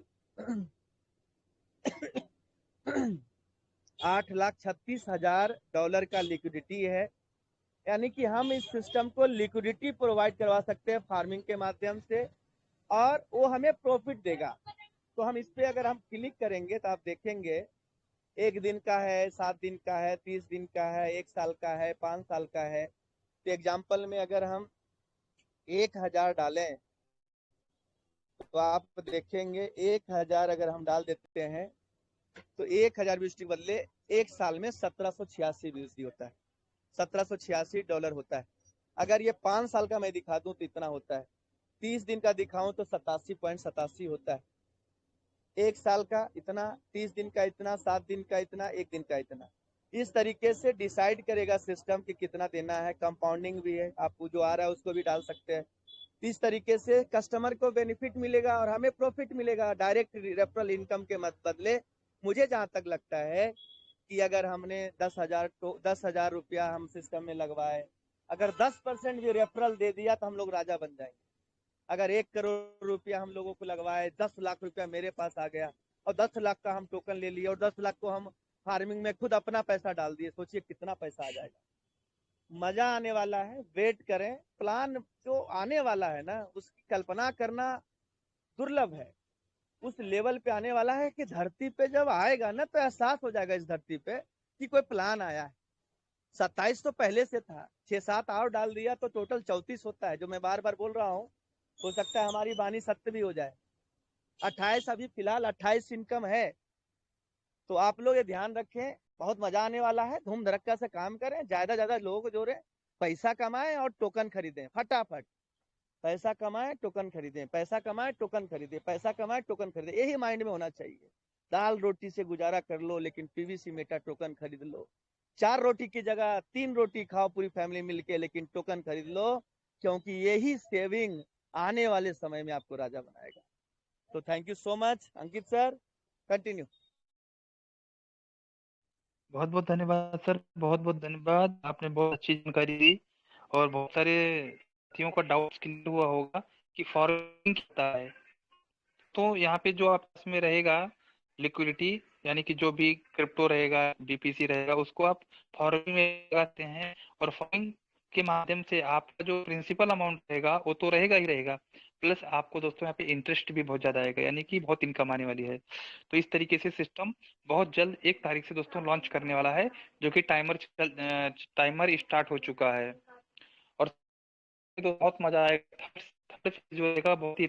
$8,36,000 का लिक्विडिटी है। यानी कि हम इस सिस्टम को लिक्विडिटी प्रोवाइड करवा सकते हैं फार्मिंग के माध्यम से, और वो हमें प्रॉफिट देगा। तो हम इस पे अगर हम क्लिक करेंगे तो आप देखेंगे 1 दिन का है, 7 दिन का है, 30 दिन का है, 1 साल का है, 5 साल का है। तो एग्जाम्पल में अगर हम 1,000 डालें तो आप देखेंगे 1,000 अगर हम डाल देते हैं तो 1,000 यूएसडी बदले 1 साल में 1786 यूएसडी होता है, $1786 होता है। अगर ये 5 साल का मैं दिखा दूं तो इतना होता है, 30 दिन का दिखाऊं तो 87.87 होता है, 1 साल का इतना, 30 दिन का इतना, 7 दिन का इतना, 1 दिन का इतना। इस तरीके से डिसाइड करेगा सिस्टम कि कितना देना है। कंपाउंडिंग भी है, आपको जो आ रहा है उसको भी डाल सकते हैं। इस तरीके से कस्टमर को बेनिफिट मिलेगा और हमें प्रॉफिट मिलेगा डायरेक्ट रेफरल इनकम के बदले। मुझे जहां तक लगता है कि अगर हमने 10,000 रुपया हम सिस्टम में लगवाए, अगर 10% भी रेफरल दे दिया तो हम लोग राजा बन जाएंगे। अगर 1 करोड़ रुपया हम लोगों को लगवाए, 10 लाख रुपया मेरे पास आ गया और 10 लाख का हम टोकन ले लिए और 10 लाख को हम फार्मिंग में खुद अपना पैसा डाल दिए, सोचिए कितना पैसा आ जाएगा। मजा आने वाला है, वेट करें। प्लान जो आने वाला है ना, उसकी कल्पना करना दुर्लभ है। उस लेवल पे आने वाला है कि धरती पे जब आएगा ना तो एहसास हो जाएगा इस धरती पे कि कोई प्लान आया है। 27 तो पहले से था, 6-7 और डाल दिया तो टोटल 34 होता है, जो मैं बार बार बोल रहा हूँ। हो सकता है हमारी वाणी सत्य भी हो जाए। 28 अभी फिलहाल 28 इनकम है। तो आप लोग ये ध्यान रखें, बहुत मजा आने वाला है। धूम धड़क्का से काम करें, ज्यादा लोगों को जोड़ें, पैसा कमाएं और टोकन खरीदें फटाफट। पैसा कमाएं, टोकन खरीदें, पैसा कमाएं, टोकन खरीदें, पैसा कमाएं, टोकन खरीदें, यही माइंड में होना चाहिए। दाल रोटी से गुजारा कर लो, लेकिन पीवीसी मेटा टोकन खरीद लो। 4 रोटी की जगह 3 रोटी खाओ पूरी फैमिली मिलके, लेकिन टोकन खरीद लो, क्योंकि यही सेविंग आने वाले समय में आपको राजा बनाएगा। तो thank you so much Ankit sir, continue. बहुत बहुत धन्यवाद सर, बहुत बहुत धन्यवाद। आपने बहुत अच्छी जानकारी दी और बहुत सारे साथियों का डाउट क्लियर हुआ होगा कि फॉरेन क्या है। तो यहाँ पे जो आप इसमें रहेगा लिक्विडिटी, यानी कि जो भी क्रिप्टो रहेगा, बीपीसी रहेगा, उसको आप फॉरेन में लगाते हैं और फॉरेन के माध्यम से आपका जो प्रिंसिपल अमाउंट रहेगा वो तो रहेगा ही रहेगा, प्लस आपको दोस्तों यहाँ पे इंटरेस्ट भी बहुत ज्यादा आएगा, यानी कि बहुत इनकम आने वाली है। तो इस तरीके से सिस्टम बहुत जल्द 1 तारीख से दोस्तों लॉन्च करने वाला है, जो कि टाइमर स्टार्ट हो चुका है। और तो बहुत मजा आएगा। थर्ड फेज जो रहेगा बहुत ही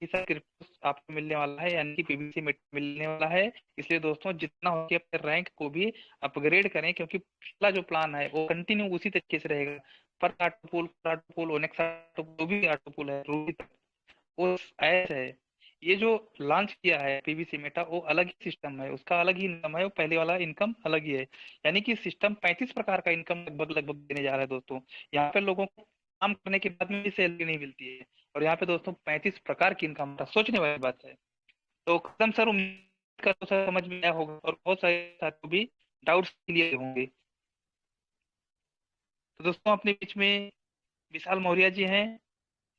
क्रिप्टो आपको मिलने वाला है, यानी कि पीवीसी मिलने वाला है। इसलिए दोस्तों जितना हो कि अपने रैंक को भी अपग्रेड करें, क्योंकि पिछला जो प्लान है वो कंटिन्यू उसी तरीके से रहेगा। पर आटोपुल ओनेक्स आटोपुल, जो भी आटोपुल है, रूबी तक वो ऐसा है। ये जो लॉन्च किया है पीवीसी मेटा, वो अलग ही सिस्टम है, उसका अलग ही इनकम है, वो पहले वाला इनकम अलग ही है। यानी कि सिस्टम 35 प्रकार का इनकम लगभग देने जा रहा है दोस्तों। यहाँ पे लोगों को काम करने के बाद में भी सैलरी नहीं मिलती है, और यहाँ पे दोस्तों 35 प्रकार की इनकम, सोचने वाली बात है। तो कदम सर, उम्मीद करता हूं सर समझ में आया होगा और बहुत सारे साथियों भी डाउट्स क्लियर होंगे। तो दोस्तों अपने बीच में विशाल मौर्य जी हैं।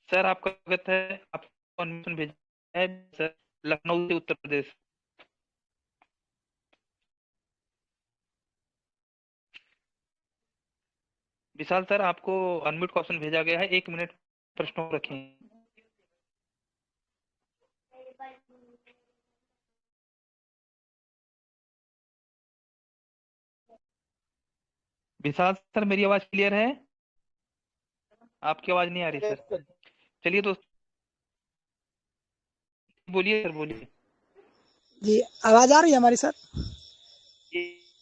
सर आपका स्वागत है। आपको कॉन्वेंशन भेजा है सर, लखनऊ से, उत्तर प्रदेश। विशाल सर, आपको अनम्यूट क्वेश्चन भेजा गया है, 1 मिनट प्रश्नों को रखें। विशाल सर, मेरी आवाज क्लियर है? आपकी आवाज नहीं आ रही सर। चलिए दोस्त, बोलिए सर, बोलिए। जी आवाज आ रही है हमारी सर?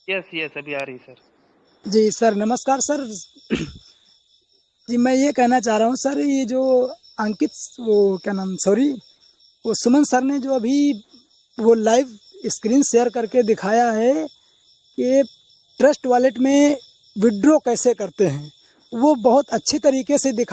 यस अभी आ रही सर। जी सर, नमस्कार सर। जी मैं ये कहना चाह रहा हूँ सर, ये जो अंकित, वो क्या नाम, सॉरी, वो सुमन सर ने जो अभी वो लाइव स्क्रीन शेयर करके दिखाया है कि ट्रस्ट वॉलेट में विड्रॉ कैसे करते हैं, वो बहुत अच्छी तरीके से दिखा